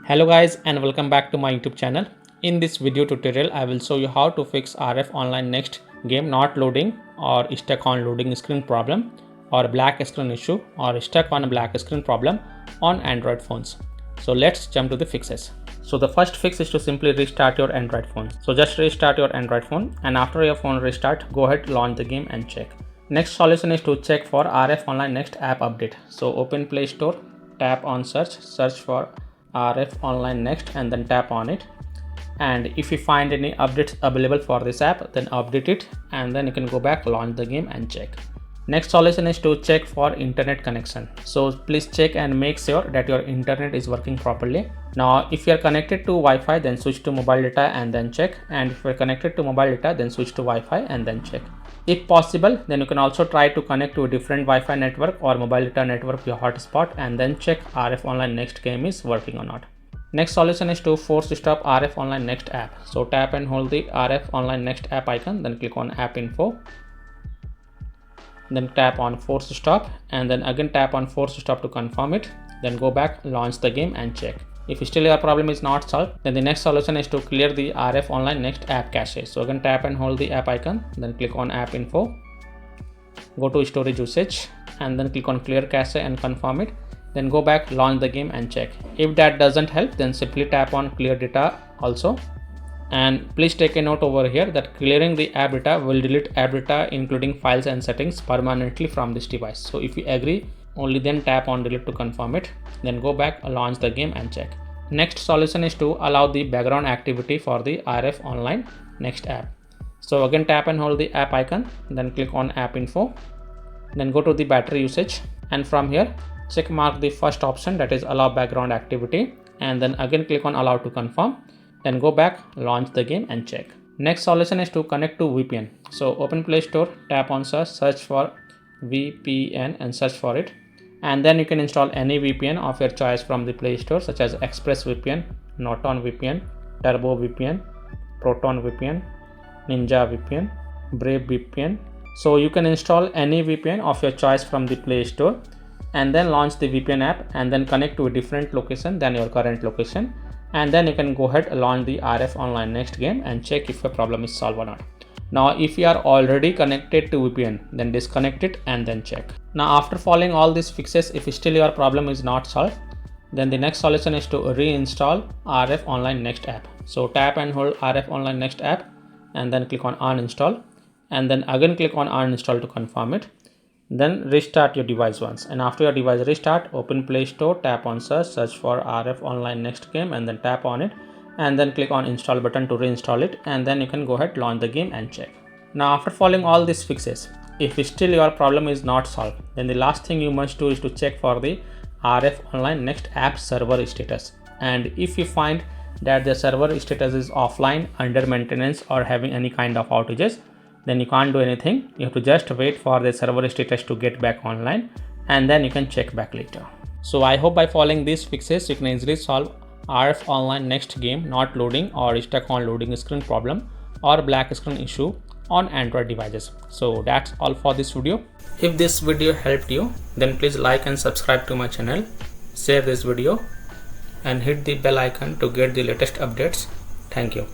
Hello guys and welcome back to my YouTube channel. In this video tutorial I will show you how to fix RF Online Next game not loading or stuck on loading screen problem or black screen issue or stuck on black screen problem on Android phones. So let's jump to the fixes. So the first fix is to simply restart your Android phone. So just restart your Android phone, and after your phone restart, go ahead, launch the game and check. Next solution is to check for RF Online Next app update. So open Play Store, tap on search for RF Online Next and then tap on it. And if you find any updates available for this app, then update it and then you can go back, launch the game and check. Next solution is to check for internet connection. So please check and make sure that your internet is working properly. Now if you are connected to Wi-Fi, then switch to mobile data and then check. And if you are connected to mobile data, then switch to Wi-Fi and then check. If possible, then you can also try to connect to a different Wi-Fi network or mobile data network via hotspot and then check RF Online Next game is working or not. Next solution is to force stop RF Online Next app. So tap and hold the RF Online Next app icon, then click on app info. Then tap on force stop and then again tap on force stop to confirm it. Then go back, launch the game and check. If still your problem is not solved, then the next solution is to clear the RF Online Next app cache. So again tap and hold the app icon, then click on app info. Go to storage usage and then click on clear cache and confirm it. Then go back, launch the game and check. If that doesn't help, then simply tap on clear data also. And please take a note over here that clearing the app data will delete app data including files and settings permanently from this device. So if you agree, only then tap on delete to confirm it. Then go back, launch the game and check. Next solution is to allow the background activity for the RF Online Next app. So again tap and hold the app icon, then click on app info. Then go to the battery usage and from here check mark the first option, that is allow background activity, and then again click on allow to confirm. Then go back, launch the game and check. Next solution is to connect to VPN. So open Play Store, tap on search for VPN and search for it. And then you can install any VPN of your choice from the Play Store, such as ExpressVPN, Norton VPN, Turbo VPN, Proton VPN, Ninja VPN, Brave VPN. So you can install any VPN of your choice from the Play Store and then launch the VPN app and then connect to a different location than your current location. And then you can go ahead and launch the RF Online Next game and check if your problem is solved or not. Now if you are already connected to VPN, then disconnect it and then check. Now after following all these fixes, if still your problem is not solved, then the next solution is to reinstall RF Online Next app. So tap and hold RF Online Next app and then click on uninstall and then again click on uninstall to confirm it. Then restart your device once, and after your device restart, open Play Store, tap on search for RF Online Next game and then tap on it and then click on install button to reinstall it, and then you can go ahead, launch the game and check. Now after following all these fixes, if still your problem is not solved, then the last thing you must do is to check for the RF Online Next app server status. And if you find that the server status is offline, under maintenance or having any kind of outages, then you can't do anything. You have to just wait for the server status to get back online and then you can check back later. So I hope by following these fixes you can easily solve RF Online Next game not loading or stuck on loading screen problem or black screen issue on Android devices. So that's all for this video. If this video helped you, then please like and subscribe to my channel, share this video and hit the bell icon to get the latest updates. Thank you.